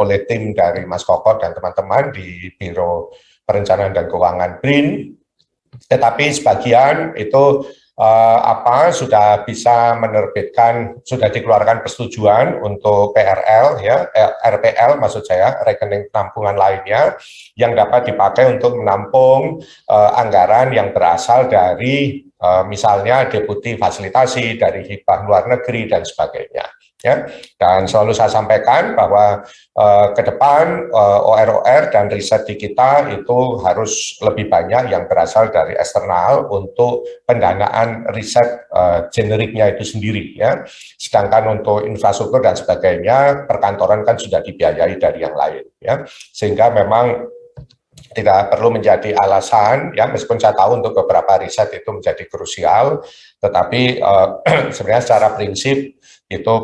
oleh tim dari Mas Koko dan teman-teman di Biro Perencanaan dan Keuangan BRIN, tetapi sebagian itu sudah bisa menerbitkan, sudah dikeluarkan persetujuan untuk PRL ya, RPL maksud saya, rekening penampungan lainnya yang dapat dipakai untuk menampung anggaran yang berasal dari misalnya deputi fasilitasi, dari hibah luar negeri dan sebagainya. Ya, dan selalu saya sampaikan bahwa ke depan OR dan riset di kita itu harus lebih banyak yang berasal dari eksternal untuk pendanaan riset generiknya itu sendiri ya. Sedangkan untuk infrastruktur dan sebagainya perkantoran kan sudah dibiayai dari yang lain ya. Sehingga memang tidak perlu menjadi alasan ya, meskipun saya tahu untuk beberapa riset itu menjadi krusial, tetapi sebenarnya secara prinsip itu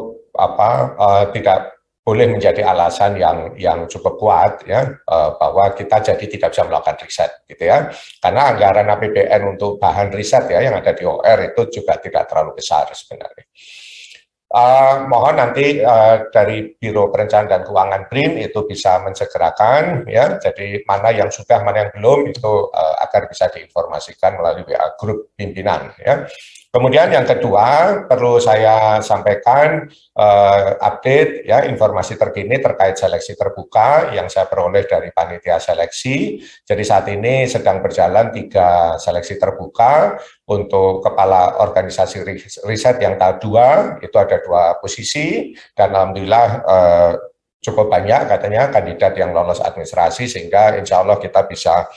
tidak boleh menjadi alasan yang cukup kuat ya, bahwa kita jadi tidak bisa melakukan riset gitu ya, karena anggaran APBN untuk bahan riset ya yang ada di OR itu juga tidak terlalu besar sebenarnya. Mohon nanti dari Biro Perencanaan dan Keuangan BRIN itu bisa mensegerakan ya, jadi mana yang sudah, mana yang belum itu agar bisa diinformasikan melalui WA grup pimpinan ya. Kemudian yang kedua perlu saya sampaikan update ya, informasi terkini terkait seleksi terbuka yang saya peroleh dari panitia seleksi. Jadi saat ini sedang berjalan 3 seleksi terbuka untuk kepala organisasi riset yang tahap 2, itu ada 2 posisi dan alhamdulillah cukup banyak katanya kandidat yang lolos administrasi, sehingga insya Allah kita bisa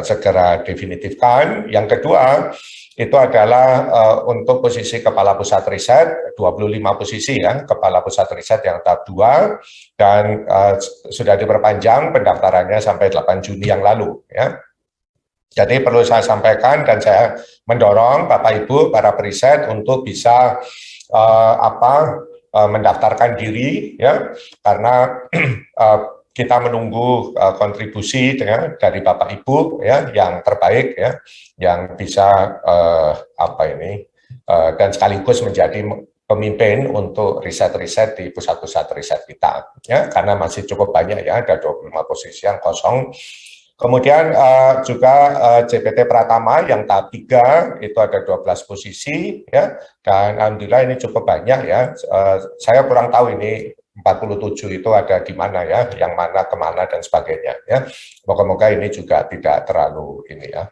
segera definitifkan. Yang kedua itu adalah untuk posisi kepala pusat riset, 25 posisi ya, kepala pusat riset yang tahap 2, dan sudah diperpanjang pendaftarannya sampai 8 Juni yang lalu ya. Jadi perlu saya sampaikan dan saya mendorong Bapak Ibu para periset untuk bisa mendaftarkan diri ya, karena kita menunggu kontribusi dari Bapak Ibu ya yang terbaik ya, yang bisa dan sekaligus menjadi pemimpin untuk riset-riset di pusat-pusat riset kita ya, karena masih cukup banyak ya, ada 25 posisi yang kosong. Kemudian juga CPT Pratama yang tahap 3 itu ada 12 posisi ya, dan alhamdulillah ini cukup banyak ya. Saya kurang tahu ini 47 itu ada di mana ya, yang mana kemana dan sebagainya ya. Moga-moga ini juga tidak terlalu ini ya,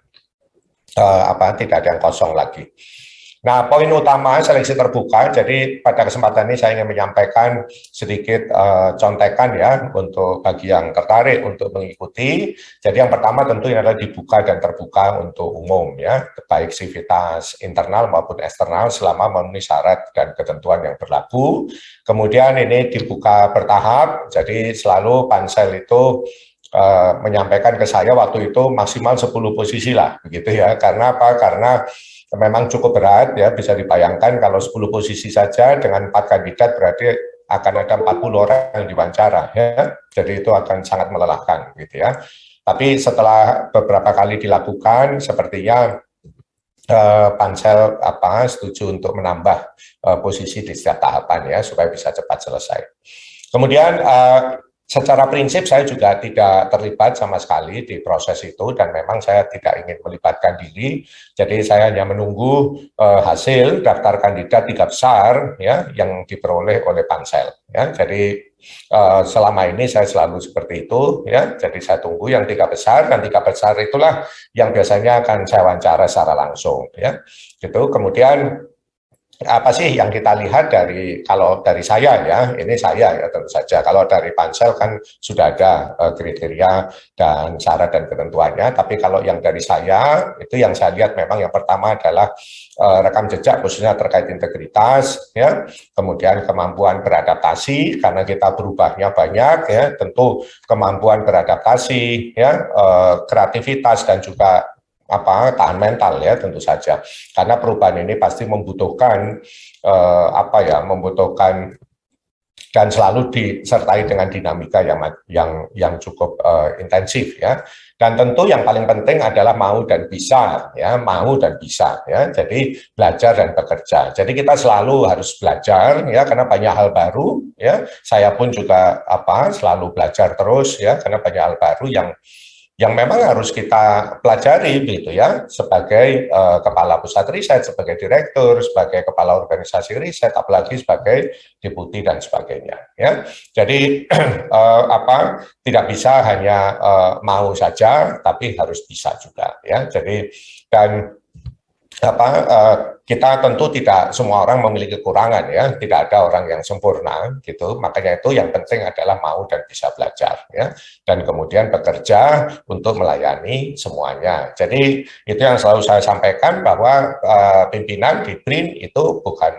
tidak ada yang kosong lagi. Nah, poin utama seleksi terbuka, jadi pada kesempatan ini saya ingin menyampaikan sedikit contekan ya, untuk bagi yang tertarik untuk mengikuti. Jadi yang pertama tentu yang adalah dibuka dan terbuka untuk umum ya, baik sivitas internal maupun eksternal selama memenuhi syarat dan ketentuan yang berlaku. Kemudian ini dibuka bertahap, jadi selalu pansel itu menyampaikan ke saya waktu itu maksimal 10 posisi lah, begitu ya. Karena apa? Karena memang cukup berat ya, bisa dibayangkan kalau 10 posisi saja dengan 4 kandidat berarti akan ada 40 orang yang diwawancara ya. Jadi itu akan sangat melelahkan gitu ya. Tapi setelah beberapa kali dilakukan sepertinya pansel setuju untuk menambah posisi di setiap tahapan ya, supaya bisa cepat selesai. Kemudian secara prinsip saya juga tidak terlibat sama sekali di proses itu, dan memang saya tidak ingin melibatkan diri. Jadi saya hanya menunggu hasil daftar kandidat 3 besar ya yang diperoleh oleh pansel ya. Jadi selama ini saya selalu seperti itu ya. Jadi saya tunggu yang 3 besar, dan 3 besar itulah yang biasanya akan saya wawancara secara langsung ya. Gitu. Kemudian apa sih yang kita lihat kalau dari saya ya, ini saya ya tentu saja, kalau dari pansel kan sudah ada kriteria dan syarat dan ketentuannya, tapi kalau yang dari saya itu yang saya lihat memang yang pertama adalah rekam jejak khususnya terkait integritas ya, kemudian kemampuan beradaptasi karena kita berubahnya banyak ya, tentu kemampuan beradaptasi ya, kreativitas dan juga tahan mental ya tentu saja, karena perubahan ini pasti membutuhkan membutuhkan dan selalu disertai dengan dinamika yang cukup intensif ya. Dan tentu yang paling penting adalah mau dan bisa ya, mau dan bisa ya. Jadi belajar dan bekerja. Jadi kita selalu harus belajar ya, karena banyak hal baru ya. Saya pun juga selalu belajar terus ya, karena banyak hal baru yang memang harus kita pelajari gitu ya, sebagai kepala pusat riset, sebagai direktur, sebagai kepala organisasi riset, apalagi sebagai deputi dan sebagainya ya. Jadi tidak bisa hanya mau saja, tapi harus bisa juga ya. Jadi dan kita tentu tidak semua orang memiliki kekurangan ya, tidak ada orang yang sempurna gitu. Makanya itu yang penting adalah mau dan bisa belajar ya, dan kemudian bekerja untuk melayani semuanya. Jadi itu yang selalu saya sampaikan, bahwa pimpinan di BRIN itu bukan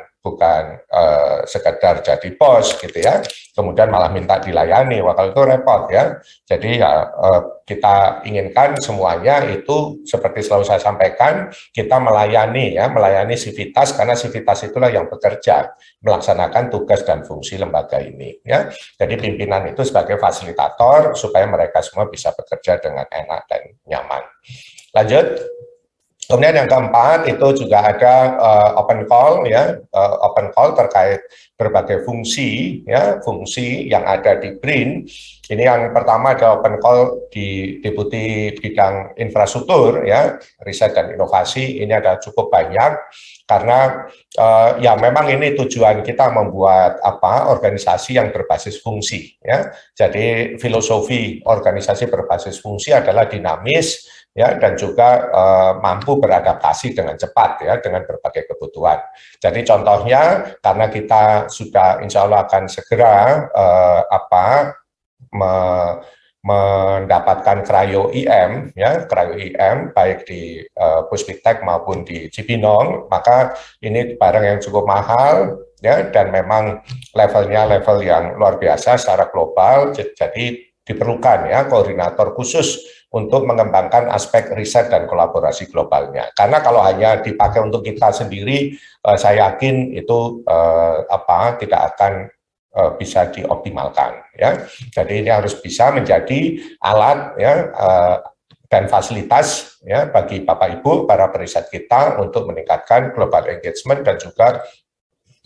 sekedar jadi bos gitu ya, kemudian malah minta dilayani. Wah, kalau itu repot ya. Jadi ya kita inginkan semuanya itu seperti selalu saya sampaikan, kita melayani ya, melayani sivitas, karena sivitas itulah yang bekerja melaksanakan tugas dan fungsi lembaga ini ya. Jadi pimpinan itu sebagai fasilitator supaya mereka semua bisa bekerja dengan enak dan nyaman. Lanjut. Kemudian yang keempat itu juga ada open call ya, open call terkait berbagai fungsi ya, fungsi yang ada di BRIN. Ini yang pertama ada open call di Deputi Bidang Infrastruktur ya, riset dan inovasi. Ini ada cukup banyak karena ya memang ini tujuan kita membuat organisasi yang berbasis fungsi ya. Jadi filosofi organisasi berbasis fungsi adalah dinamis ya, dan juga mampu beradaptasi dengan cepat ya, dengan berbagai kebutuhan. Jadi contohnya, karena kita sudah insya Allah akan segera mendapatkan cryo IM ya, cryo IM baik di Puspitek maupun di Cibinong, maka ini barang yang cukup mahal ya, dan memang levelnya level yang luar biasa secara global. Jadi diperlukan ya koordinator khusus untuk mengembangkan aspek riset dan kolaborasi globalnya. Karena kalau hanya dipakai untuk kita sendiri, saya yakin itu tidak akan bisa dioptimalkan ya. Jadi ini harus bisa menjadi alat ya dan fasilitas ya bagi Bapak Ibu para periset kita untuk meningkatkan global engagement dan juga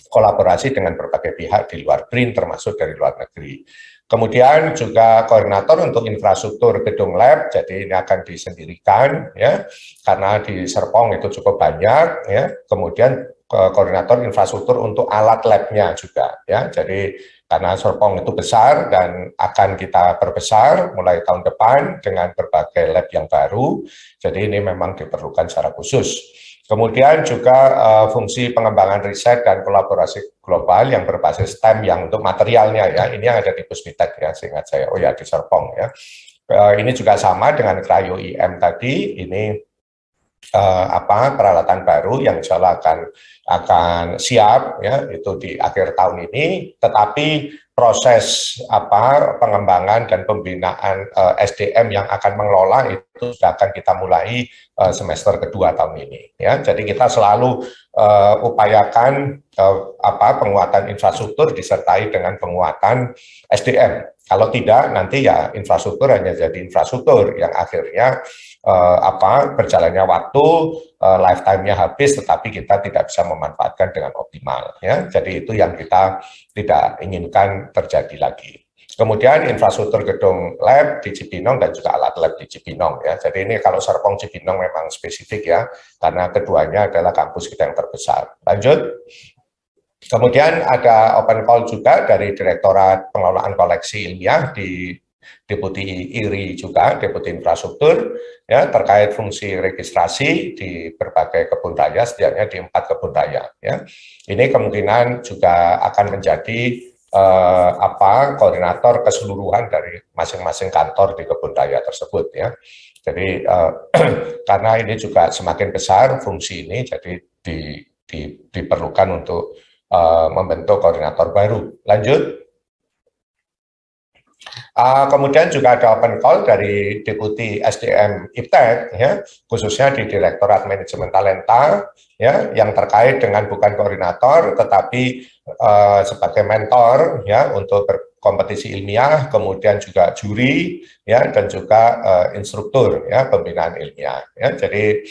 kolaborasi dengan berbagai pihak di luar BRIN termasuk dari luar negeri. Kemudian juga koordinator untuk infrastruktur gedung lab, jadi ini akan disendirikan ya, karena di Serpong itu cukup banyak ya. Kemudian koordinator infrastruktur untuk alat labnya juga ya. Jadi karena Serpong itu besar dan akan kita perbesar mulai tahun depan dengan berbagai lab yang baru, jadi ini memang diperlukan secara khusus. Kemudian juga fungsi pengembangan riset dan kolaborasi global yang berbasis STEM yang untuk materialnya ya, ini yang ada di Puspitek ya, seingat saya, oh ya di Serpong ya. Ini juga sama dengan cryo IM tadi, ini peralatan baru yang insya Allah akan siap ya, itu di akhir tahun ini, tetapi proses pengembangan dan pembinaan SDM yang akan mengelola itu sudah akan kita mulai semester kedua tahun ini ya. Jadi kita selalu upayakan penguatan infrastruktur disertai dengan penguatan SDM. Kalau tidak nanti ya infrastruktur hanya jadi infrastruktur yang akhirnya berjalannya waktu, lifetime-nya habis, tetapi kita tidak bisa memanfaatkan dengan optimal ya. Jadi itu yang kita tidak inginkan terjadi lagi. Kemudian infrastruktur gedung lab di Cibinong dan juga alat lab di Cibinong ya. Jadi ini kalau Serpong Cibinong memang spesifik ya, karena keduanya adalah kampus kita yang terbesar. Lanjut. Kemudian ada open call juga dari Direktorat Pengelolaan Koleksi Ilmiah di Deputi IRI juga, Deputi Infrastruktur, ya, terkait fungsi registrasi di berbagai kebun raya, setidaknya di 4 kebun raya. Ya. Ini kemungkinan juga akan menjadi koordinator keseluruhan dari masing-masing kantor di kebun raya tersebut. Ya. Jadi karena ini juga semakin besar fungsi ini, jadi diperlukan untuk membentuk koordinator baru. Lanjut. Kemudian juga ada open call dari Deputi SDM IPTEK, ya, khususnya di Direktorat Manajemen Talenta, ya, yang terkait dengan bukan koordinator, tetapi sebagai mentor, ya, untuk berkompetisi ilmiah, kemudian juga juri, ya, dan juga instruktur, ya, pembinaan ilmiah. Ya. Jadi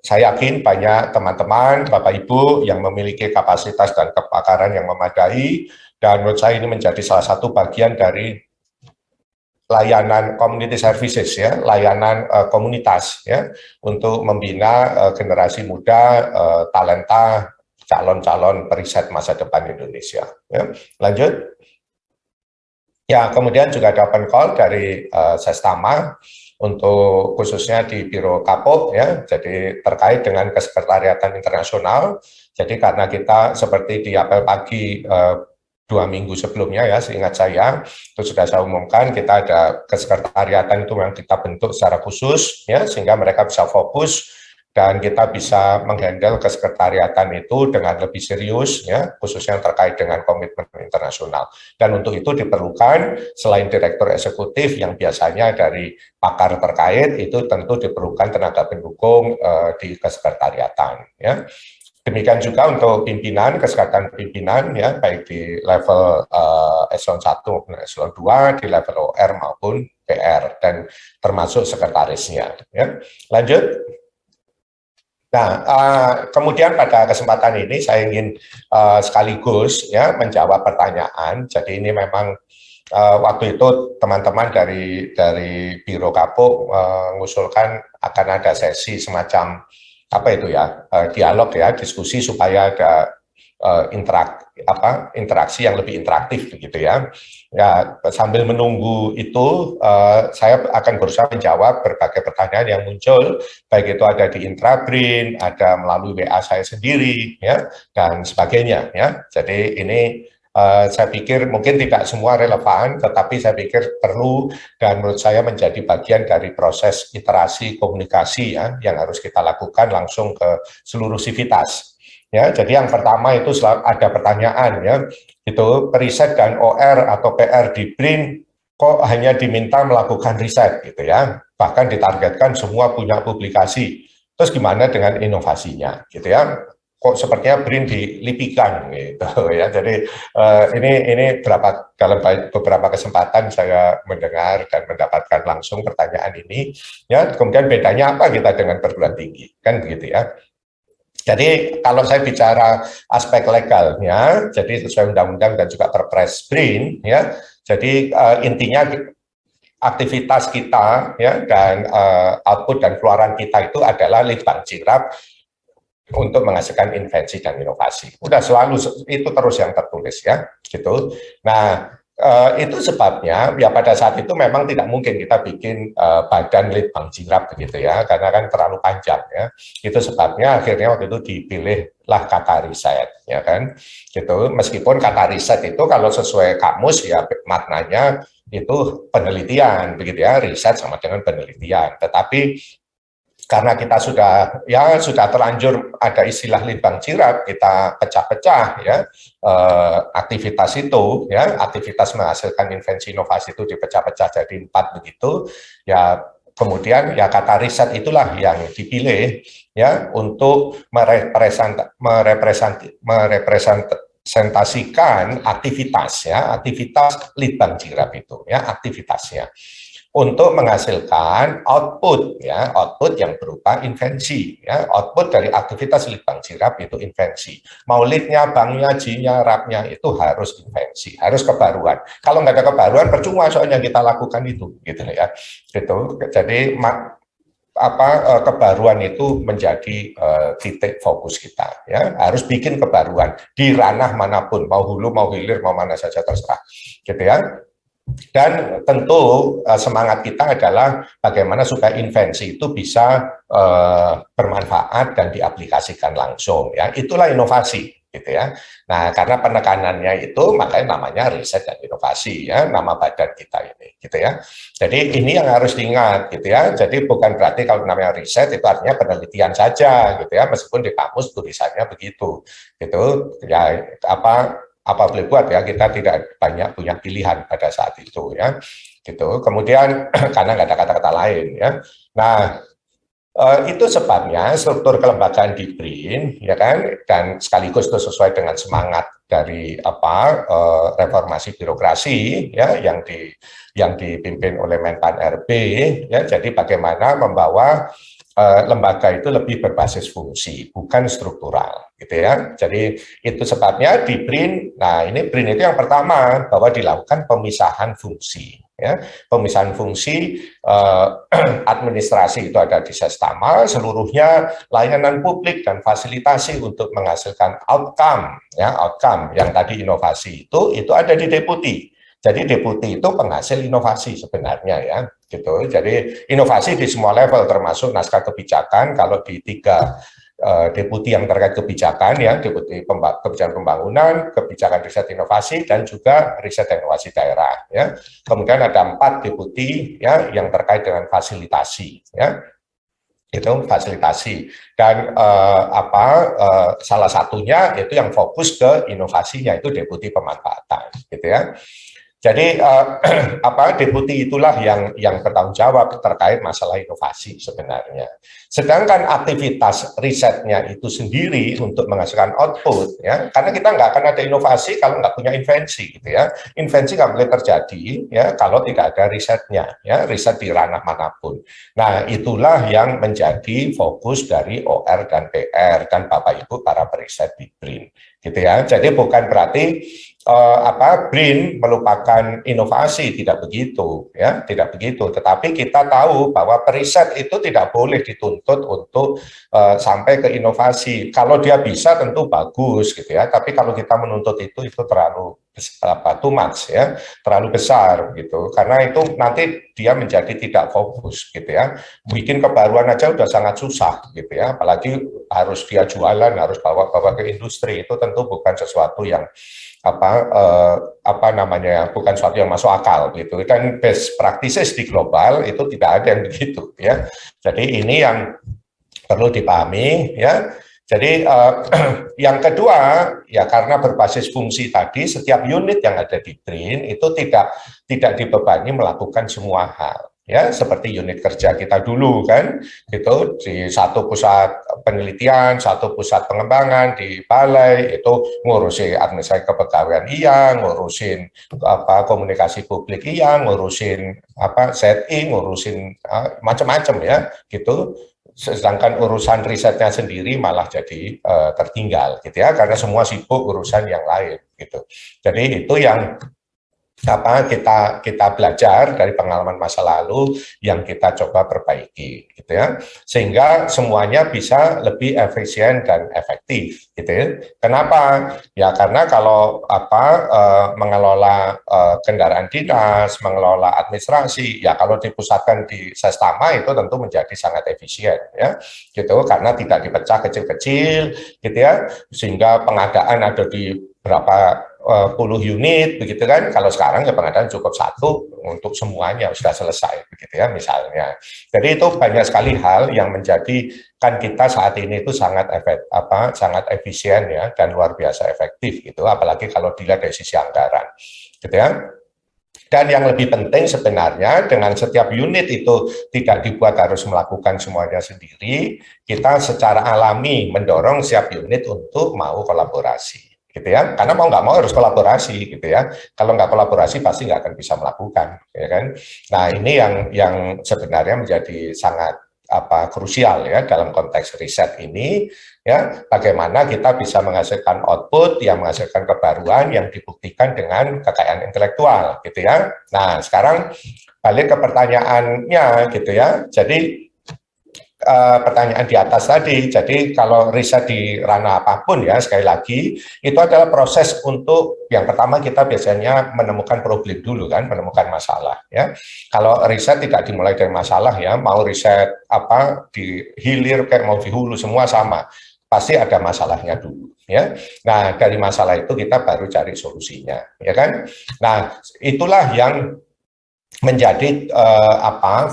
saya yakin banyak teman-teman, Bapak Ibu yang memiliki kapasitas dan kepakaran yang memadai, dan menurut saya ini menjadi salah satu bagian dari layanan community services, ya, layanan komunitas, ya, untuk membina generasi muda, talenta, calon-calon periset masa depan Indonesia. Ya. Lanjut. Ya, kemudian juga ada open call dari Sestama untuk khususnya di Biro Kapop, ya, jadi terkait dengan kesekretariatan internasional. Jadi karena kita seperti di apel pagi 2 minggu sebelumnya, ya, seingat saya itu sudah saya umumkan, kita ada kesekretariatan itu yang kita bentuk secara khusus, ya, sehingga mereka bisa fokus dan kita bisa menghandle kesekretariatan itu dengan lebih serius, ya, khususnya yang terkait dengan komitmen internasional. Dan untuk itu diperlukan selain direktur eksekutif yang biasanya dari pakar terkait, itu tentu diperlukan tenaga pendukung di kesekretariatan, ya. Demikian juga untuk pimpinan, kesekretariatan pimpinan, ya, baik di level eselon 1 maupun eselon 2, di level OR maupun PR, dan termasuk sekretarisnya. Ya. Lanjut. Nah, kemudian pada kesempatan ini saya ingin sekaligus, ya, menjawab pertanyaan. Jadi ini memang waktu itu teman-teman dari Biro Kapuk mengusulkan akan ada sesi semacam apa itu, ya, dialog, ya, diskusi supaya ada interaksi yang lebih interaktif begitu, ya. Ya, sambil menunggu itu saya akan berusaha menjawab berbagai pertanyaan yang muncul, baik itu ada di Intrabrin, ada melalui WA saya sendiri, ya, dan sebagainya, ya. Jadi ini saya pikir mungkin tidak semua relevan, tetapi saya pikir perlu dan menurut saya menjadi bagian dari proses iterasi komunikasi, ya, yang harus kita lakukan langsung ke seluruh sivitas. Ya, jadi yang pertama itu ada pertanyaan, ya, itu periset dan OR atau PR di BRIN kok hanya diminta melakukan riset gitu, ya, bahkan ditargetkan semua punya publikasi. Terus gimana dengan inovasinya gitu, ya? Kok sepertinya BRIN dilipikan gitu, ya. Jadi ini dalam beberapa kesempatan saya mendengar dan mendapatkan langsung pertanyaan ini, ya. Kemudian bedanya apa kita dengan perguruan tinggi, kan begitu, ya. Jadi kalau saya bicara aspek legalnya, jadi sesuai undang-undang dan juga Perpres BRIN, ya. Jadi intinya aktivitas kita, ya, dan output dan keluaran kita itu adalah litbang jirap untuk menghasilkan invensi dan inovasi. Udah selalu itu terus yang tertulis, ya, gitu. Nah, itu sebabnya ya pada saat itu memang tidak mungkin kita bikin badan litbang jirap begitu, ya, karena kan terlalu panjang, ya. Itu sebabnya akhirnya waktu itu dipilihlah kata riset, ya kan, gitu. Meskipun kata riset itu kalau sesuai kamus, ya, maknanya itu penelitian begitu, ya, riset sama dengan penelitian. Tetapi karena kita sudah terlanjur ada istilah litbang jirap, kita pecah-pecah, ya, aktivitas itu, ya, aktivitas menghasilkan invensi inovasi itu dipecah-pecah jadi 4 begitu, ya. Kemudian ya kata riset itulah yang dipilih, ya, untuk merepresentasikan aktivitas, ya, aktivitas litbang jirap itu, ya, aktivitasnya untuk menghasilkan output, ya, output yang berupa invensi, ya, output dari aktivitas litbang jirap itu invensi. Mau litnya, bangnya, J-nya, rapnya itu harus invensi, harus kebaruan. Kalau nggak ada kebaruan percuma soalnya kita lakukan itu, gitu, ya. Gitu. Jadi kebaruan itu menjadi titik fokus kita, ya, harus bikin kebaruan di ranah manapun, mau hulu, mau hilir, mau mana saja terserah, gitu, ya. Dan tentu semangat kita adalah bagaimana supaya invensi itu bisa bermanfaat dan diaplikasikan langsung, ya. Itulah inovasi, gitu, ya. Nah, karena penekanannya itu makanya namanya riset dan inovasi, ya, nama badan kita ini, gitu, ya. Jadi ini yang harus diingat, gitu, ya. Jadi bukan berarti kalau namanya riset itu artinya penelitian saja, gitu, ya, meskipun di kamus tulisannya begitu, gitu, ya, apa boleh buat ya, kita tidak banyak punya pilihan pada saat itu ya, gitu. Kemudian karena nggak ada kata-kata lain ya. Nah, itu sebabnya struktur kelembagaan di BRIN, ya kan, dan sekaligus itu sesuai dengan semangat dari reformasi birokrasi, ya, yang dipimpin oleh Menpan RB, ya. Jadi bagaimana membawa lembaga itu lebih berbasis fungsi, bukan struktural, gitu ya. Jadi itu sebabnya di BRIN. Nah, ini BRIN itu yang pertama bahwa dilakukan pemisahan fungsi. Ya, pemisahan fungsi administrasi itu ada di Sestama, seluruhnya layanan publik dan fasilitasi untuk menghasilkan outcome, ya, outcome yang tadi inovasi itu ada di deputi. Jadi deputi itu penghasil inovasi sebenarnya ya, gitu. Jadi inovasi di semua level termasuk naskah kebijakan. Kalau di 3 deputi yang terkait kebijakan ya, deputi kebijakan pembangunan, kebijakan riset inovasi, dan juga riset inovasi daerah ya. Kemudian ada 4 deputi ya yang terkait dengan fasilitasi ya, itu fasilitasi, dan salah satunya itu yang fokus ke inovasinya itu deputi pemanfaatan gitu ya. Jadi deputi itulah yang bertanggung jawab terkait masalah inovasi sebenarnya. Sedangkan aktivitas risetnya itu sendiri untuk menghasilkan output, ya, karena kita nggak akan ada inovasi kalau nggak punya invensi, gitu ya. Invensi nggak boleh terjadi, ya, kalau tidak ada risetnya, ya, riset di ranah manapun. Nah, itulah yang menjadi fokus dari OR dan PR dan Bapak Ibu para periset di BRIN, gitu ya. Jadi bukan berarti BRIN melupakan inovasi, tidak begitu ya, tidak begitu. Tetapi kita tahu bahwa periset itu tidak boleh dituntut untuk sampai ke inovasi. Kalau dia bisa tentu bagus gitu ya, tapi kalau kita menuntut itu terlalu too much ya, terlalu besar gitu. Karena itu nanti dia menjadi tidak fokus gitu ya. Bikin kebaruan aja udah sangat susah gitu ya, apalagi harus dia jualan, harus bawa ke industri, itu tentu bukan sesuatu yang bukan sesuatu yang masuk akal gitu. Dan best practices di global itu tidak ada yang begitu ya. Jadi ini yang perlu dipahami ya. Jadi yang kedua ya, karena berbasis fungsi tadi, setiap unit yang ada di BRIN itu tidak dibebani melakukan semua hal. Ya, seperti unit kerja kita dulu kan, itu di satu pusat penelitian, satu pusat pengembangan di balai, itu ngurusin administrasi kepegawaian iya, ngurusin komunikasi publik iya, ngurusin setting, ngurusin macam-macam ya, gitu. Sedangkan urusan risetnya sendiri malah jadi tertinggal, gitu ya, karena semua sibuk urusan yang lain, gitu. Jadi itu yang kita belajar dari pengalaman masa lalu yang kita coba perbaiki, gitu ya, sehingga semuanya bisa lebih efisien dan efektif, gitu ya. Kenapa? Ya karena kalau mengelola kendaraan dinas, mengelola administrasi, ya kalau dipusatkan di Sestama itu tentu menjadi sangat efisien, ya, gitu, karena tidak dipecah kecil-kecil, gitu ya, sehingga pengadaan ada di berapa puluh unit begitu kan. Kalau sekarang ya pengadaan cukup satu untuk semuanya sudah selesai begitu ya misalnya. Jadi itu banyak sekali hal yang menjadikan kita saat ini itu sangat efisien ya, dan luar biasa efektif gitu, apalagi kalau dilihat dari sisi anggaran gitu ya. Dan yang lebih penting sebenarnya, dengan setiap unit itu tidak dibuat harus melakukan semuanya sendiri, kita secara alami mendorong setiap unit untuk mau kolaborasi, gitu ya. Karena mau nggak mau harus kolaborasi, gitu ya. Kalau nggak kolaborasi pasti nggak akan bisa melakukan, ya kan. Nah ini yang sebenarnya menjadi sangat krusial ya dalam konteks riset ini, ya, bagaimana kita bisa menghasilkan output yang menghasilkan kebaruan yang dibuktikan dengan kekayaan intelektual, gitu ya. Nah sekarang balik ke pertanyaannya, gitu ya. Jadi pertanyaan di atas tadi, jadi kalau riset di ranah apapun ya, sekali lagi itu adalah proses untuk yang pertama kita biasanya menemukan problem dulu kan, menemukan masalah ya. Kalau riset tidak dimulai dari masalah ya, mau riset di hilir kayak mau di hulu semua sama, pasti ada masalahnya dulu ya. Nah dari masalah itu kita baru cari solusinya ya kan. Nah itulah yang menjadi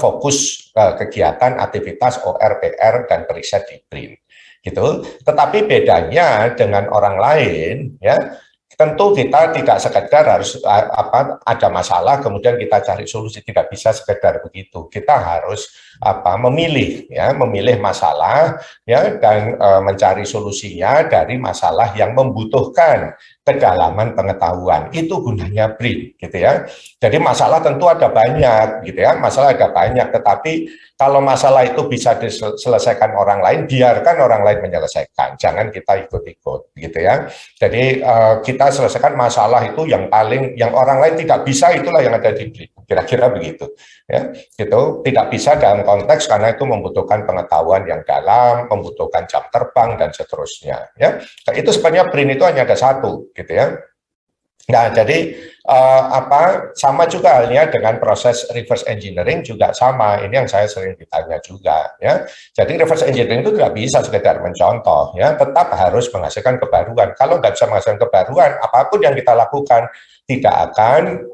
fokus kegiatan aktivitas OR, PR, dan periset di BRIN gitu. Tetapi bedanya dengan orang lain ya, tentu kita tidak sekedar harus ada masalah kemudian kita cari solusi, tidak bisa sekedar begitu. Kita harus memilih masalah ya dan mencari solusinya dari masalah yang membutuhkan kedalaman pengetahuan. Itu gunanya BRIN gitu ya. Jadi masalah tentu ada banyak gitu ya, masalah ada banyak, tetapi kalau masalah itu bisa diselesaikan orang lain, biarkan orang lain menyelesaikan, jangan kita ikut-ikut gitu ya. Jadi kita selesaikan masalah itu yang orang lain tidak bisa, itulah yang ada di BRIN, kira-kira begitu ya. Gitu, tidak bisa dalam konteks karena itu membutuhkan pengetahuan yang dalam, membutuhkan jam terbang dan seterusnya ya. Nah, itu sebenarnya BRIN itu hanya ada satu gitu ya. Nah, jadi sama juga halnya dengan proses reverse engineering juga sama. Ini yang saya sering ditanya juga ya. Jadi reverse engineering itu tidak bisa sekedar mencontoh ya, tetap harus menghasilkan kebaruan. Kalau nggak bisa menghasilkan kebaruan, apapun yang kita lakukan tidak akan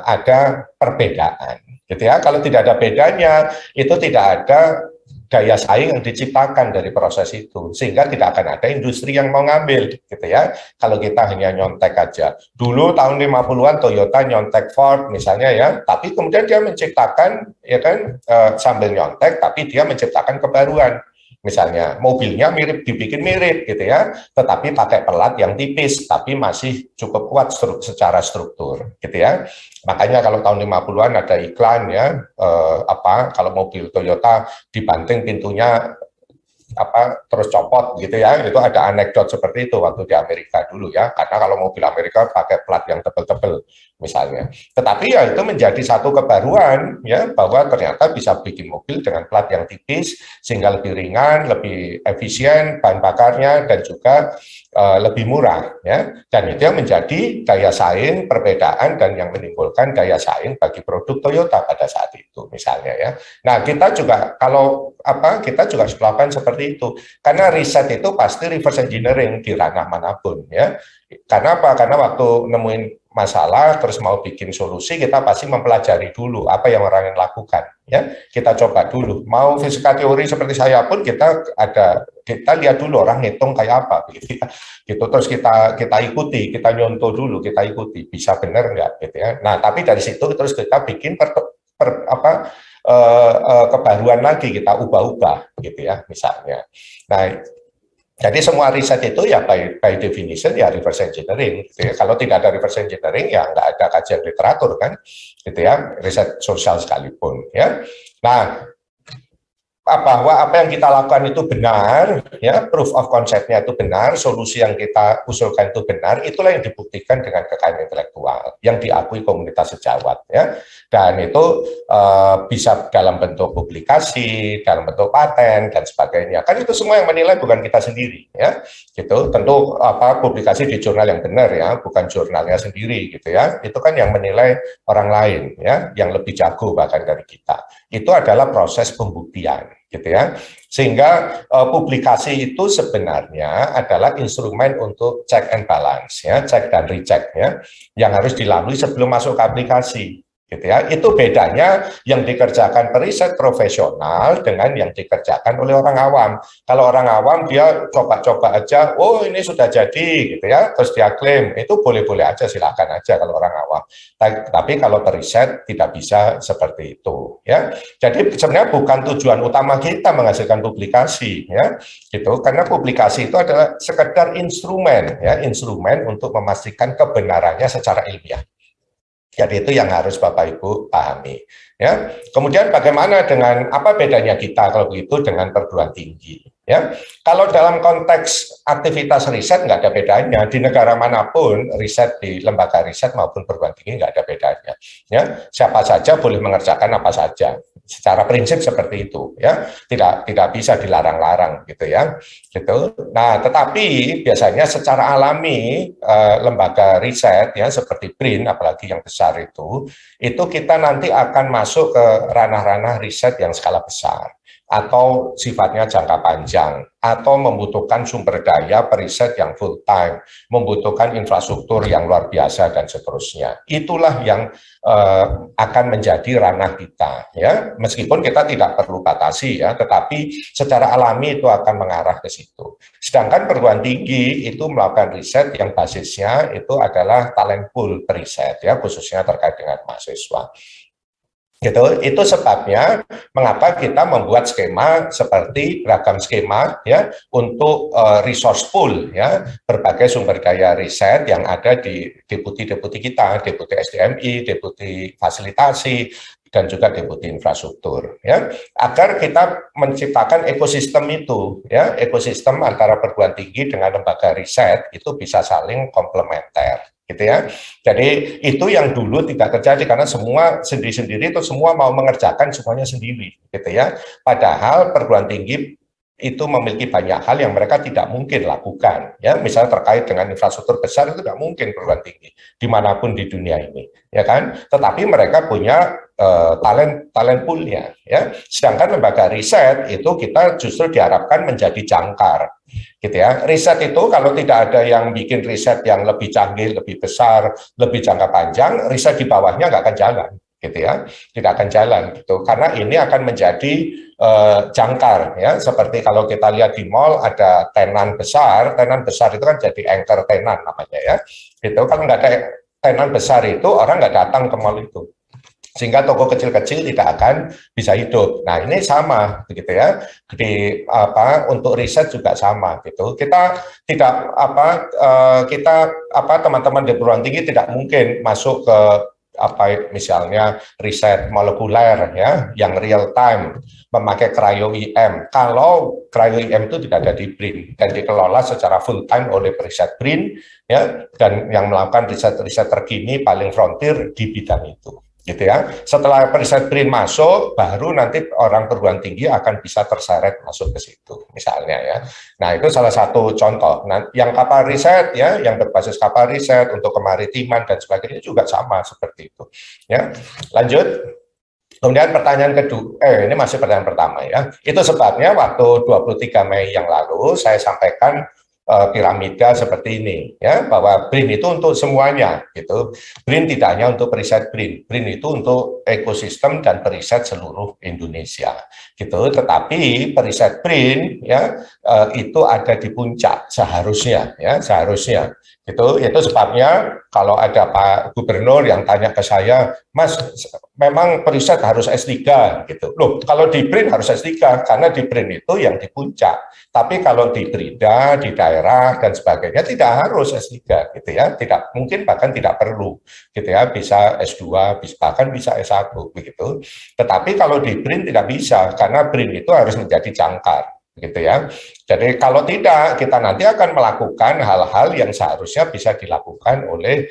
ada perbedaan gitu ya. Kalau tidak ada bedanya, itu tidak ada daya saing yang diciptakan dari proses itu, sehingga tidak akan ada industri yang mau ngambil gitu ya. Kalau kita hanya nyontek aja, dulu tahun 50-an Toyota nyontek Ford misalnya ya, tapi kemudian dia menciptakan ya kan sambil nyontek tapi dia menciptakan kebaruan. Misalnya mobilnya dibikin mirip gitu ya, tetapi pakai pelat yang tipis, tapi masih cukup kuat secara struktur gitu ya. Makanya kalau tahun 50-an ada iklan ya, kalau mobil Toyota dibanting pintunya terus copot gitu ya, itu ada anekdot seperti itu waktu di Amerika dulu ya, karena kalau mobil Amerika pakai plat yang tebel-tebel misalnya. Tetapi ya itu menjadi satu kebaruan ya, bahwa ternyata bisa bikin mobil dengan plat yang tipis sehingga lebih ringan, lebih efisien bahan bakarnya dan juga lebih murah ya, dan itu yang menjadi daya saing perbedaan dan yang menimbulkan daya saing bagi produk Toyota pada saat itu misalnya ya. Nah, kita juga kita juga melakukan seperti itu, karena riset itu pasti reverse engineering di ranah manapun ya. Karena apa? Karena waktu nemuin masalah terus mau bikin solusi, kita pasti mempelajari dulu apa yang orang yang lakukan ya. Kita coba dulu, mau fisika teori seperti saya pun kita lihat dulu orang ngitung kayak apa gitu ya. Gitu, terus kita ikuti, kita nyontoh dulu, kita ikuti bisa benar nggak gitu ya. Nah, tapi dari situ terus kita bikin kebaruan lagi, kita ubah-ubah gitu ya misalnya. Nah, jadi semua riset itu ya by definition ya reverse engineering gitu ya. Kalau tidak ada reverse engineering ya nggak ada kajian literatur kan gitu ya, riset sosial sekalipun ya. Nah, bahwa apa yang kita lakukan itu benar, ya, proof of concept-nya itu benar, solusi yang kita usulkan itu benar, itulah yang dibuktikan dengan kekayaan intelektual yang diakui komunitas sejawat, ya. Dan itu bisa dalam bentuk publikasi, dalam bentuk paten dan sebagainya. Kan itu semua yang menilai bukan kita sendiri, ya. Gitu. Tentu publikasi di jurnal yang benar, ya, bukan jurnalnya sendiri, gitu ya. Itu kan yang menilai orang lain, ya, yang lebih jago bahkan dari kita. Itu adalah proses pembuktian, gitu ya. Sehingga publikasi itu sebenarnya adalah instrumen untuk check and balance, ya, check dan recheck, ya, yang harus dilalui sebelum masuk ke aplikasi. Gitu ya. Itu bedanya yang dikerjakan periset profesional dengan yang dikerjakan oleh orang awam. Kalau orang awam dia coba-coba aja, oh ini sudah jadi gitu ya, terus dia klaim, itu boleh-boleh aja, silakan aja kalau orang awam. Tapi kalau periset tidak bisa seperti itu ya. Jadi sebenarnya bukan tujuan utama kita menghasilkan publikasi ya, gitu. Karena publikasi itu adalah sekedar instrumen ya, instrumen untuk memastikan kebenarannya secara ilmiah. Jadi itu yang harus Bapak Ibu pahami. Ya. Kemudian bagaimana dengan apa bedanya kita kalau begitu dengan perguruan tinggi? Ya. Kalau dalam konteks aktivitas riset nggak ada bedanya. Di negara manapun riset di lembaga riset maupun perguruan tinggi nggak ada bedanya. Ya. Siapa saja boleh mengerjakan apa saja. Secara prinsip seperti itu, ya, tidak bisa dilarang-larang, gitu ya, gitu. Nah, tetapi biasanya secara alami lembaga riset, ya, seperti BRIN, apalagi yang besar itu kita nanti akan masuk ke ranah-ranah riset yang skala besar. atau sifatnya jangka panjang, atau membutuhkan sumber daya periset yang full time, membutuhkan infrastruktur yang luar biasa dan seterusnya. Itulah yang akan menjadi ranah kita, ya. Meskipun kita tidak perlu batasi, ya, tetapi secara alami itu akan mengarah ke situ. Sedangkan perguruan tinggi itu melakukan riset yang basisnya itu adalah talent pool periset, ya, khususnya terkait dengan mahasiswa. Gitu. Itu sebabnya mengapa kita membuat skema seperti beragam skema, ya, untuk resource pool, ya, berbagai sumber daya riset yang ada di deputi-deputi kita, deputi SDMI, deputi fasilitasi, dan juga deputi infrastruktur, ya, agar kita menciptakan ekosistem itu, ya, ekosistem antara perguruan tinggi dengan lembaga riset itu bisa saling komplementer, gitu ya. Jadi itu yang dulu tidak terjadi karena semua sendiri-sendiri itu semua mau mengerjakan semuanya sendiri, gitu ya. Padahal perguruan tinggi itu memiliki banyak hal yang mereka tidak mungkin lakukan, ya. Misalnya terkait dengan infrastruktur besar itu tidak mungkin perguruan tinggi dimanapun di dunia ini, ya kan. Tetapi mereka punya talent poolnya, ya. Sedangkan lembaga riset itu kita justru diharapkan menjadi jangkar, gitu ya. Riset itu kalau tidak ada yang bikin riset yang lebih canggih, lebih besar, lebih jangka panjang, riset di bawahnya nggak akan jalan, gitu ya, tidak akan jalan, gitu. Karena ini akan menjadi jangkar, ya. Seperti kalau kita lihat di mall ada tenan besar itu kan jadi anchor tenan namanya, ya. Gitu. Kalau nggak ada tenan besar itu orang nggak datang ke mall itu, sehingga toko kecil-kecil tidak akan bisa hidup. Nah, ini sama, begitu ya. Di untuk riset juga sama, gitu. Kita tidak teman-teman di perguruan tinggi tidak mungkin masuk ke misalnya riset molekuler, ya, yang real time memakai cryo-EM. Kalau cryo-EM itu tidak ada di BRIN dan dikelola secara full time oleh periset BRIN, ya, dan yang melakukan riset-riset terkini paling frontier di bidang itu, gitu ya. Setelah periset BRIN masuk, baru nanti orang perguruan tinggi akan bisa terseret masuk ke situ, misalnya, ya. Nah, itu salah satu contoh. Nah, yang kapal riset, ya, yang berbasis kapal riset untuk kemaritiman dan sebagainya juga sama seperti itu, ya. Lanjut. Kemudian pertanyaan kedua, ini masih pertanyaan pertama, ya. Itu sebabnya waktu 23 Mei yang lalu saya sampaikan piramida seperti ini, ya, bahwa BRIN itu untuk semuanya, gitu. BRIN tidak hanya untuk periset BRIN, BRIN itu untuk ekosistem dan periset seluruh Indonesia, gitu. Tetapi periset BRIN, ya, itu ada di puncak seharusnya, ya, seharusnya. Itu sebabnya kalau ada Pak Gubernur yang tanya ke saya, Mas, memang periset harus S3, gitu. Loh, kalau di BRIN harus S3 karena di BRIN itu yang di puncak. Tapi kalau di Brida, di daerah dan sebagainya tidak harus S3, gitu ya. Tidak mungkin, bahkan tidak perlu, gitu ya. Bisa S2, bahkan bisa S1, begitu. Tetapi kalau di BRIN tidak bisa karena BRIN itu harus menjadi jangkar, gitu ya. Jadi kalau tidak, kita nanti akan melakukan hal-hal yang seharusnya bisa dilakukan oleh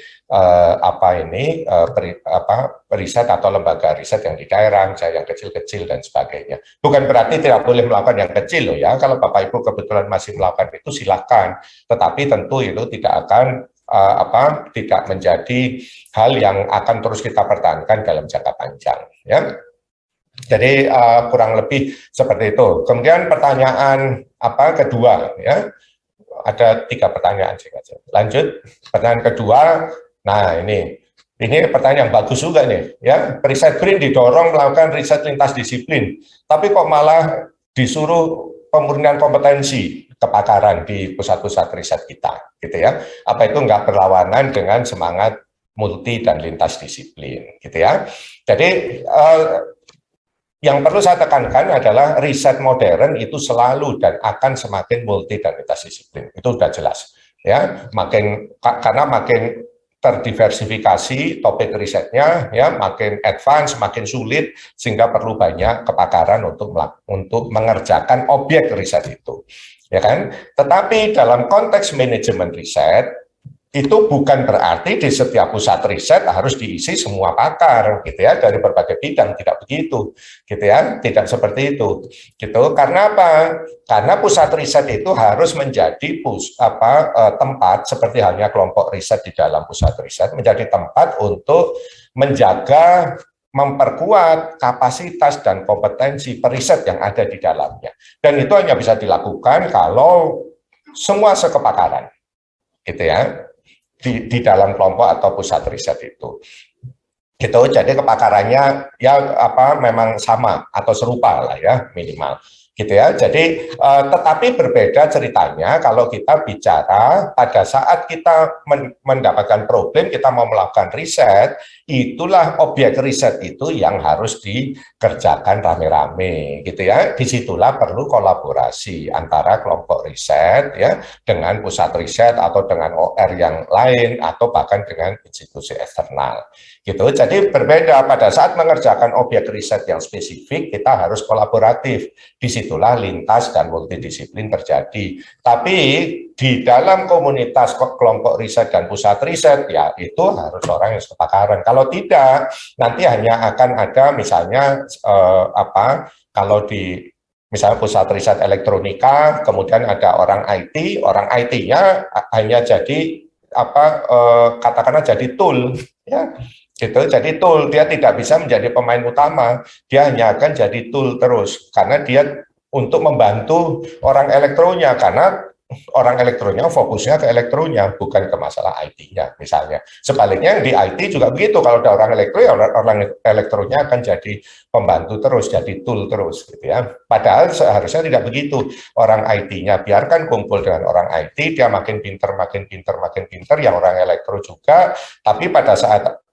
riset atau lembaga riset yang di daerah, misalnya yang kecil-kecil dan sebagainya. Bukan berarti tidak boleh melakukan yang kecil loh, ya. Kalau Bapak Ibu kebetulan masih melakukan itu silakan, tetapi tentu itu tidak akan tidak menjadi hal yang akan terus kita pertahankan dalam jangka panjang, ya. Jadi kurang lebih seperti itu. Kemudian pertanyaan kedua, ya, ada 3 pertanyaan sih. Lanjut, pertanyaan kedua. Nah, ini pertanyaan yang bagus juga nih, ya. Periset BRIN didorong melakukan riset lintas disiplin, tapi kok malah disuruh pemurnian kompetensi kepakaran di pusat-pusat riset kita, gitu ya. Apa itu nggak berlawanan dengan semangat multi dan lintas disiplin, gitu ya. Jadi yang perlu saya tekankan adalah riset modern itu selalu dan akan semakin multi dan lintas disiplin. Itu sudah jelas, ya. Karena makin terdiversifikasi topik risetnya, ya, makin advance, makin sulit, sehingga perlu banyak kepakaran untuk mengerjakan objek riset itu, ya kan. Tetapi dalam konteks manajemen riset itu bukan berarti di setiap pusat riset harus diisi semua pakar, gitu ya, dari berbagai bidang, tidak begitu, gitu ya, tidak seperti itu, gitu. Karena apa? Karena pusat riset itu harus menjadi tempat seperti halnya kelompok riset di dalam pusat riset menjadi tempat untuk menjaga memperkuat kapasitas dan kompetensi periset yang ada di dalamnya. Dan itu hanya bisa dilakukan kalau semua sekepakaran, gitu ya, di dalam kelompok atau pusat riset itu. Gitu, jadi kepakarannya ya memang sama atau serupa lah ya minimal. Gitu ya. Jadi tetapi berbeda ceritanya kalau kita bicara pada saat kita mendapatkan problem, kita mau melakukan riset, itulah objek riset itu yang harus dikerjakan rame-rame gitu ya. Disitulah perlu kolaborasi antara kelompok riset ya dengan pusat riset atau dengan OR yang lain atau bahkan dengan institusi eksternal. Gitu. Jadi berbeda pada saat mengerjakan objek riset yang spesifik, kita harus kolaboratif. Disitulah lintas dan multidisiplin terjadi. Tapi di dalam komunitas kelompok riset dan pusat riset, ya itu harus orang yang sepakaran. Kalau tidak, nanti hanya akan ada misalnya kalau di misalnya pusat riset elektronika, kemudian ada orang IT-nya hanya jadi katakanlah jadi tool, ya. Gitu, jadi tool, dia tidak bisa menjadi pemain utama, dia hanya akan jadi tool terus, karena dia untuk membantu orang elektronya, karena orang elektronya fokusnya ke elektronya, bukan ke masalah IT-nya misalnya. Sebaliknya di IT juga begitu, kalau ada orang elektro, ya orang elektronya akan jadi pembantu terus, jadi tool terus gitu ya. Padahal seharusnya tidak begitu. Orang IT-nya biarkan kumpul dengan orang IT, dia makin pinter, yang orang elektro juga, tapi pada saat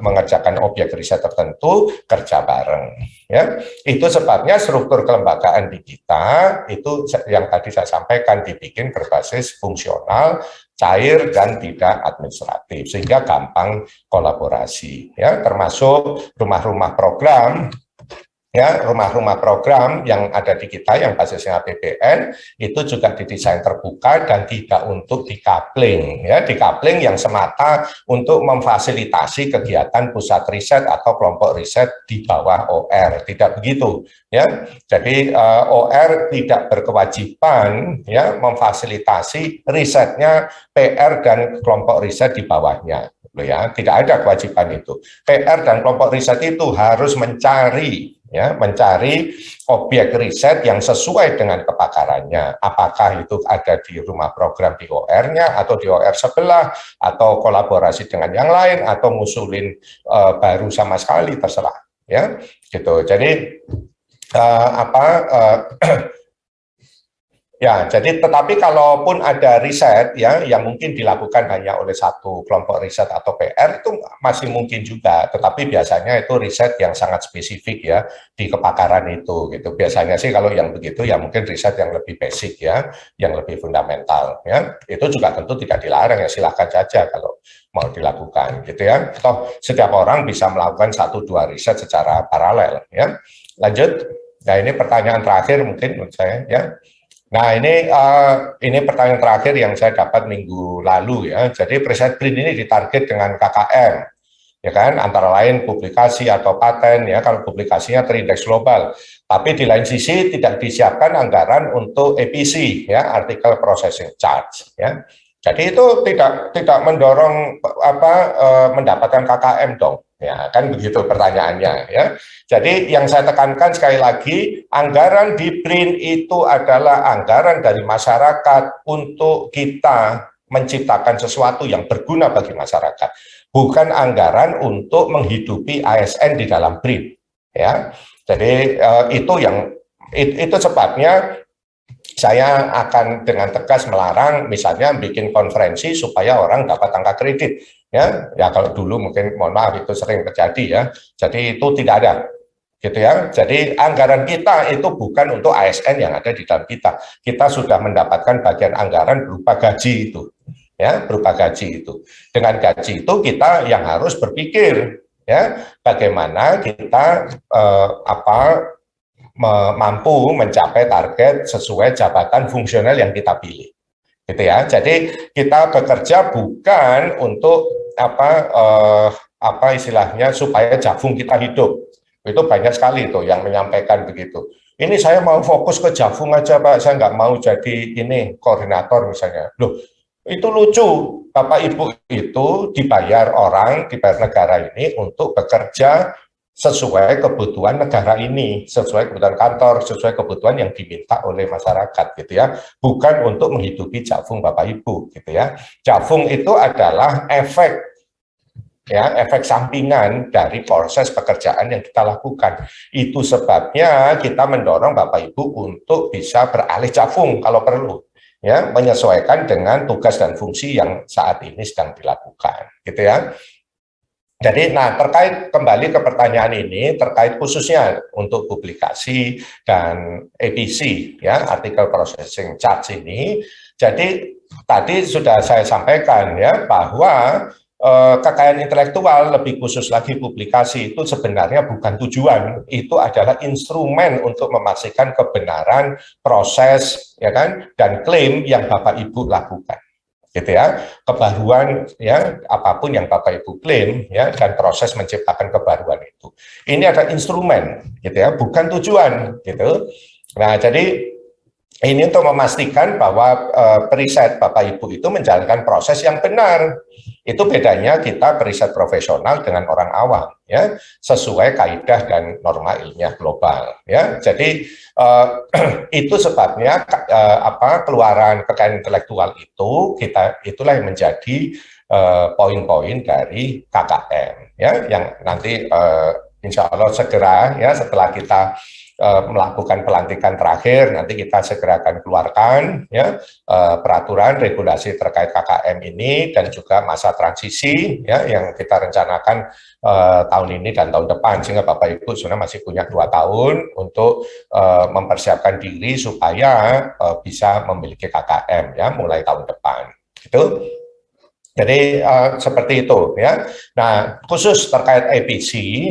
mengerjakan objek riset tertentu kerja bareng ya. Itu sebabnya struktur kelembagaan di kita itu yang tadi saya sampaikan dibikin berbasis fungsional, cair dan tidak administratif sehingga gampang kolaborasi ya, termasuk rumah-rumah program. Ya, rumah-rumah program yang ada di kita yang basisnya APBN itu juga didesain terbuka dan tidak untuk dikapling ya, dikapling yang semata untuk memfasilitasi kegiatan pusat riset atau kelompok riset di bawah OR, tidak begitu ya. Jadi OR tidak berkewajiban ya memfasilitasi risetnya PR dan kelompok riset di bawahnya ya, tidak ada kewajiban itu. PR dan kelompok riset itu harus mencari objek riset yang sesuai dengan kepakarannya. Apakah itu ada di rumah program di OR-nya atau di OR sebelah atau kolaborasi dengan yang lain atau ngusulin baru sama sekali terserah ya. Gitu. Jadi ya, jadi tetapi kalaupun ada riset ya yang mungkin dilakukan hanya oleh satu kelompok riset atau PR itu masih mungkin juga, tetapi biasanya itu riset yang sangat spesifik ya di kepakaran itu gitu. Biasanya sih kalau yang begitu ya mungkin riset yang lebih basic ya, yang lebih fundamental ya. Itu juga tentu tidak dilarang ya, silahkan saja kalau mau dilakukan gitu ya. Toh setiap orang bisa melakukan 1-2 riset secara paralel ya. Lanjut. Nah, ini pertanyaan terakhir mungkin menurut saya ya. Nah, ini pertanyaan terakhir yang saya dapat minggu lalu ya. Jadi Preset Brin ini ditarget dengan KKM, ya kan? Antara lain publikasi atau paten ya. Kalau publikasinya terindeks global, tapi di lain sisi tidak disiapkan anggaran untuk APC ya, Article Processing Charge ya. Jadi itu tidak mendorong mendapatkan KKM dong. Ya, kan begitu pertanyaannya ya. Jadi yang saya tekankan sekali lagi, anggaran di BRIN itu adalah anggaran dari masyarakat untuk kita menciptakan sesuatu yang berguna bagi masyarakat, bukan anggaran untuk menghidupi ASN di dalam BRIN ya. Jadi itu sebabnya saya akan dengan tegas melarang misalnya bikin konferensi supaya orang dapat angka kredit ya. Ya kalau dulu mungkin mohon maaf itu sering terjadi ya. Jadi itu tidak ada gitu ya. Jadi anggaran kita itu bukan untuk ASN yang ada di dalam kita. Kita sudah mendapatkan bagian anggaran berupa gaji itu ya, berupa gaji itu. Dengan gaji itu kita yang harus berpikir ya bagaimana kita mampu mencapai target sesuai jabatan fungsional yang kita pilih, gitu ya. Jadi kita bekerja bukan untuk istilahnya supaya Jafung kita hidup. Itu banyak sekali itu yang menyampaikan begitu. Ini saya mau fokus ke Jafung aja Pak, saya nggak mau jadi ini koordinator misalnya. Loh, itu lucu. Bapak Ibu itu dibayar negara ini untuk bekerja sesuai kebutuhan negara ini, sesuai kebutuhan kantor, sesuai kebutuhan yang diminta oleh masyarakat gitu ya, bukan untuk menghidupi Jafung Bapak Ibu gitu ya. Jafung itu adalah efek sampingan dari proses pekerjaan yang kita lakukan. Itu sebabnya kita mendorong Bapak Ibu untuk bisa beralih Jafung kalau perlu, ya, menyesuaikan dengan tugas dan fungsi yang saat ini sedang dilakukan gitu ya. Jadi, terkait kembali ke pertanyaan ini, terkait khususnya untuk publikasi dan APC, ya, artikel processing charge ini. Jadi, tadi sudah saya sampaikan ya bahwa kekayaan intelektual, lebih khusus lagi publikasi, itu sebenarnya bukan tujuan, itu adalah instrumen untuk memastikan kebenaran proses, ya kan, dan klaim yang Bapak Ibu lakukan. Gitu ya, kebaruan ya, apapun yang Bapak Ibu klaim ya, dan proses menciptakan kebaruan itu. Ini adalah instrumen gitu ya, bukan tujuan gitu. Nah, jadi ini untuk memastikan bahwa periset Bapak Ibu itu menjalankan proses yang benar. Itu bedanya kita periset profesional dengan orang awam ya, sesuai kaidah dan norma ilmiah global ya. Jadi itu sebabnya keluaran kekayaan intelektual itu itulah yang menjadi poin-poin dari KKM ya, yang nanti insya Allah segera ya, setelah kita melakukan pelantikan terakhir, nanti kita segera akan keluarkan ya, peraturan regulasi terkait KKM ini, dan juga masa transisi ya, yang kita rencanakan tahun ini dan tahun depan, sehingga Bapak Ibu sebenarnya masih punya 2 tahun untuk mempersiapkan diri supaya bisa memiliki KKM ya, mulai tahun depan gitu. Jadi seperti itu ya. Nah, khusus terkait APC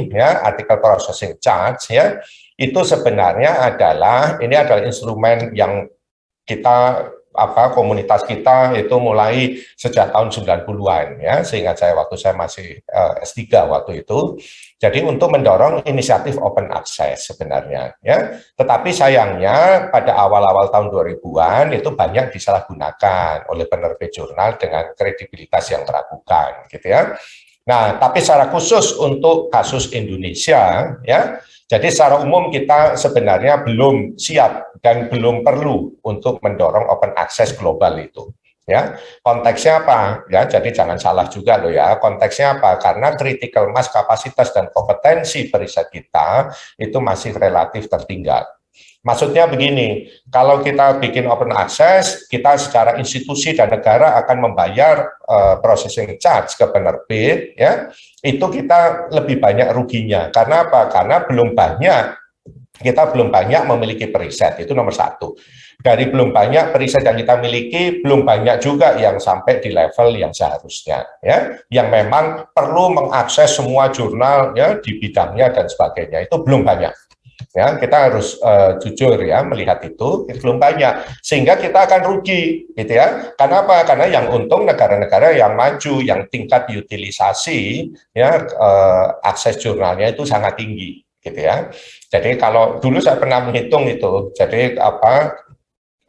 ya, artikel processing charge ya, itu sebenarnya adalah instrumen yang kita komunitas kita itu mulai sejak tahun 90-an ya, sehingga waktu saya masih S3 waktu itu. Jadi untuk mendorong inisiatif open access sebenarnya ya. Tetapi sayangnya pada awal-awal tahun 2000-an itu banyak disalahgunakan oleh penerbit jurnal dengan kredibilitas yang meragukan gitu ya. Nah, tapi secara khusus untuk kasus Indonesia ya, jadi secara umum kita sebenarnya belum siap dan belum perlu untuk mendorong open access global itu. Ya, konteksnya apa? Ya, jadi jangan salah juga loh ya. Konteksnya apa? Karena critical mass, kapasitas dan kompetensi periset kita itu masih relatif tertinggal. Maksudnya begini, kalau kita bikin open access, kita secara institusi dan negara akan membayar processing charge ke penerbit, ya, itu kita lebih banyak ruginya. Karena apa? Karena kita belum banyak memiliki periset, itu nomor 1. Dari belum banyak periset yang kita miliki, belum banyak juga yang sampai di level yang seharusnya, ya, yang memang perlu mengakses semua jurnal ya di bidangnya dan sebagainya, itu belum banyak. Ya, kita harus jujur ya melihat itu belum banyak, sehingga kita akan rugi gitu ya. Karena apa? Karena yang untung negara-negara yang maju, yang tingkat utilisasi ya akses jurnalnya itu sangat tinggi gitu ya. Jadi kalau dulu saya pernah menghitung itu, jadi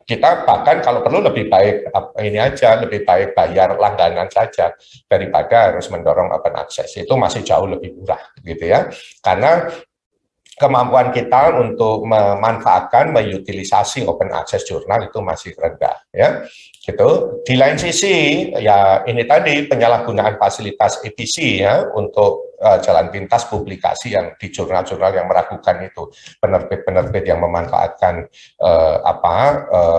kita bahkan kalau perlu lebih baik lebih baik bayar langganan saja daripada harus mendorong open access. Itu masih jauh lebih murah gitu ya. Karena kemampuan kita untuk memanfaatkan, mengutilisasi open access jurnal itu masih rendah ya. Gitu. Di lain sisi ya ini tadi penyalahgunaan fasilitas APC ya untuk jalan pintas publikasi yang di jurnal-jurnal yang meragukan itu, penerbit-penerbit yang memanfaatkan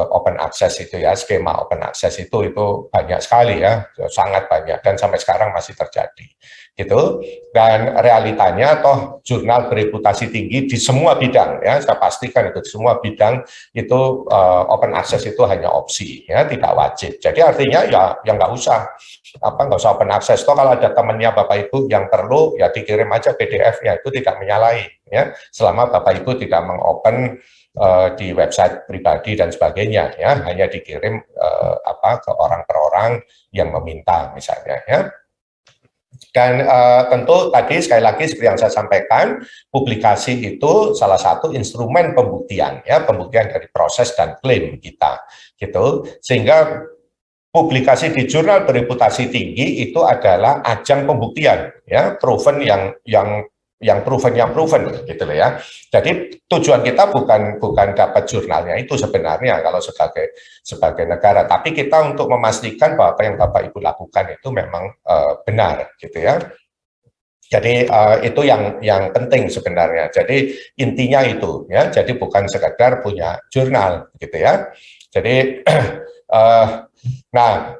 open access itu ya, skema open access itu banyak sekali ya, sangat banyak, dan sampai sekarang masih terjadi gitu. Dan realitanya toh jurnal bereputasi tinggi di semua bidang ya, saya pastikan itu di semua bidang itu open access itu hanya opsi ya, tidak wajib. Jadi artinya ya nggak usah open access. Toh kalau ada temannya Bapak Ibu yang perlu ya dikirim aja PDF-nya, itu tidak menyalahi ya, selama Bapak Ibu tidak mengopen di website pribadi dan sebagainya ya, hanya dikirim ke orang per orang yang meminta misalnya ya. Dan tentu tadi sekali lagi seperti yang saya sampaikan, publikasi itu salah satu instrumen pembuktian ya, pembuktian dari proses dan klaim kita gitu. Sehingga publikasi di jurnal bereputasi tinggi itu adalah ajang pembuktian ya, proven yang yang proven gitu loh ya. Jadi tujuan kita bukan dapat jurnalnya itu sebenarnya kalau sebagai negara, tapi kita untuk memastikan bahwa apa yang Bapak Ibu lakukan itu memang benar gitu ya. Jadi itu yang penting sebenarnya. Jadi intinya itu ya. Jadi bukan sekedar punya jurnal gitu ya. Jadi nah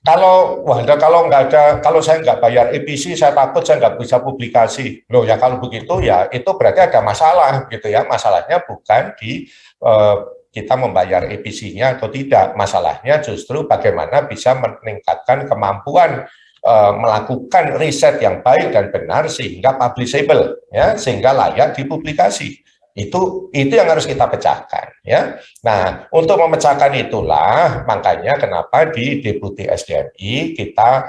kalau nggak ada, kalau saya nggak bayar EPC, saya takut saya nggak bisa publikasi. Loh ya kalau begitu ya itu berarti ada masalah gitu ya. Masalahnya bukan di kita membayar EPC-nya atau tidak. Masalahnya justru bagaimana bisa meningkatkan kemampuan melakukan riset yang baik dan benar sehingga publishable ya, sehingga layak dipublikasi. Itu yang harus kita pecahkan ya. Nah, untuk memecahkan itulah makanya kenapa di Deputi SDMI kita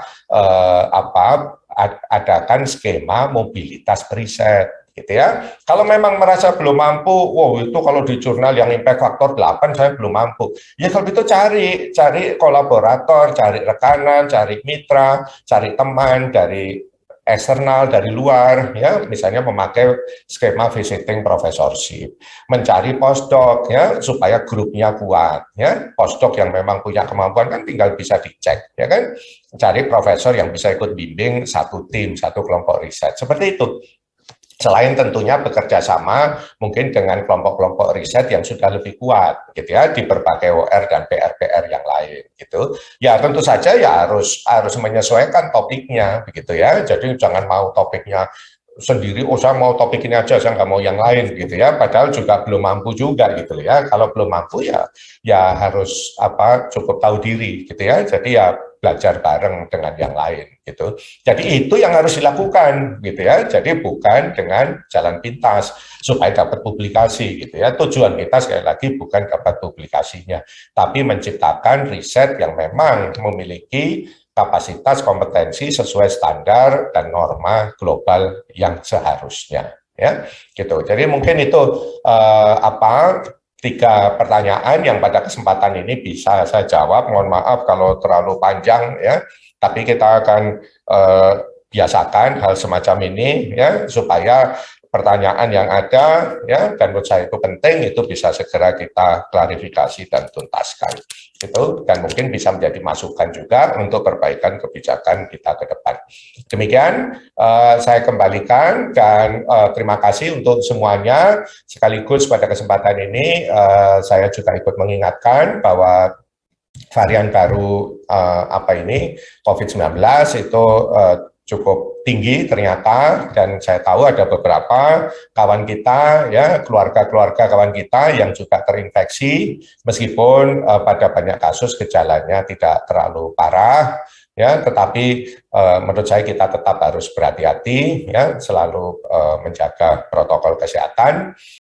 adakan skema mobilitas periset gitu ya. Kalau memang merasa belum mampu, wow itu kalau di jurnal yang impact faktor 8 saya belum mampu. Ya kalau itu cari kolaborator, cari rekanan, cari mitra, cari teman dari eksternal dari luar ya, misalnya memakai skema visiting professorship, mencari postdoc ya supaya grupnya kuat ya. Postdoc yang memang punya kemampuan kan tinggal bisa dicek ya kan, cari profesor yang bisa ikut bimbing satu tim, satu kelompok riset seperti itu. Selain tentunya bekerja sama mungkin dengan kelompok-kelompok riset yang sudah lebih kuat gitu ya di berbagai OR dan PR-PR yang lain gitu. Ya tentu saja ya harus menyesuaikan topiknya begitu ya. Jadi jangan mau topiknya sendiri, oh saya mau topik ini aja, saya nggak mau yang lain gitu ya, padahal juga belum mampu juga gitu ya. Kalau belum mampu ya harus cukup tahu diri gitu ya, jadi ya belajar bareng dengan yang lain gitu. Jadi itu yang harus dilakukan gitu ya, jadi bukan dengan jalan pintas supaya dapat publikasi gitu ya. Tujuan kita sekali lagi bukan dapat publikasinya, tapi menciptakan riset yang memang memiliki kapasitas kompetensi sesuai standar dan norma global yang seharusnya ya gitu. Jadi mungkin itu tiga pertanyaan yang pada kesempatan ini bisa saya jawab. Mohon maaf kalau terlalu panjang ya, tapi kita akan biasakan hal semacam ini ya supaya pertanyaan yang ada ya dan menurut saya itu penting itu bisa segera kita klarifikasi dan tuntaskan itu, dan mungkin bisa menjadi masukan juga untuk perbaikan kebijakan kita ke depan. Demikian saya kembalikan dan terima kasih untuk semuanya. Sekaligus pada kesempatan ini saya juga ikut mengingatkan bahwa varian baru COVID-19 itu cukup tinggi ternyata, dan saya tahu ada beberapa kawan kita ya, keluarga kawan kita yang juga terinfeksi meskipun pada banyak kasus gejalanya tidak terlalu parah ya, tetapi menurut saya kita tetap harus berhati-hati ya, selalu menjaga protokol kesehatan.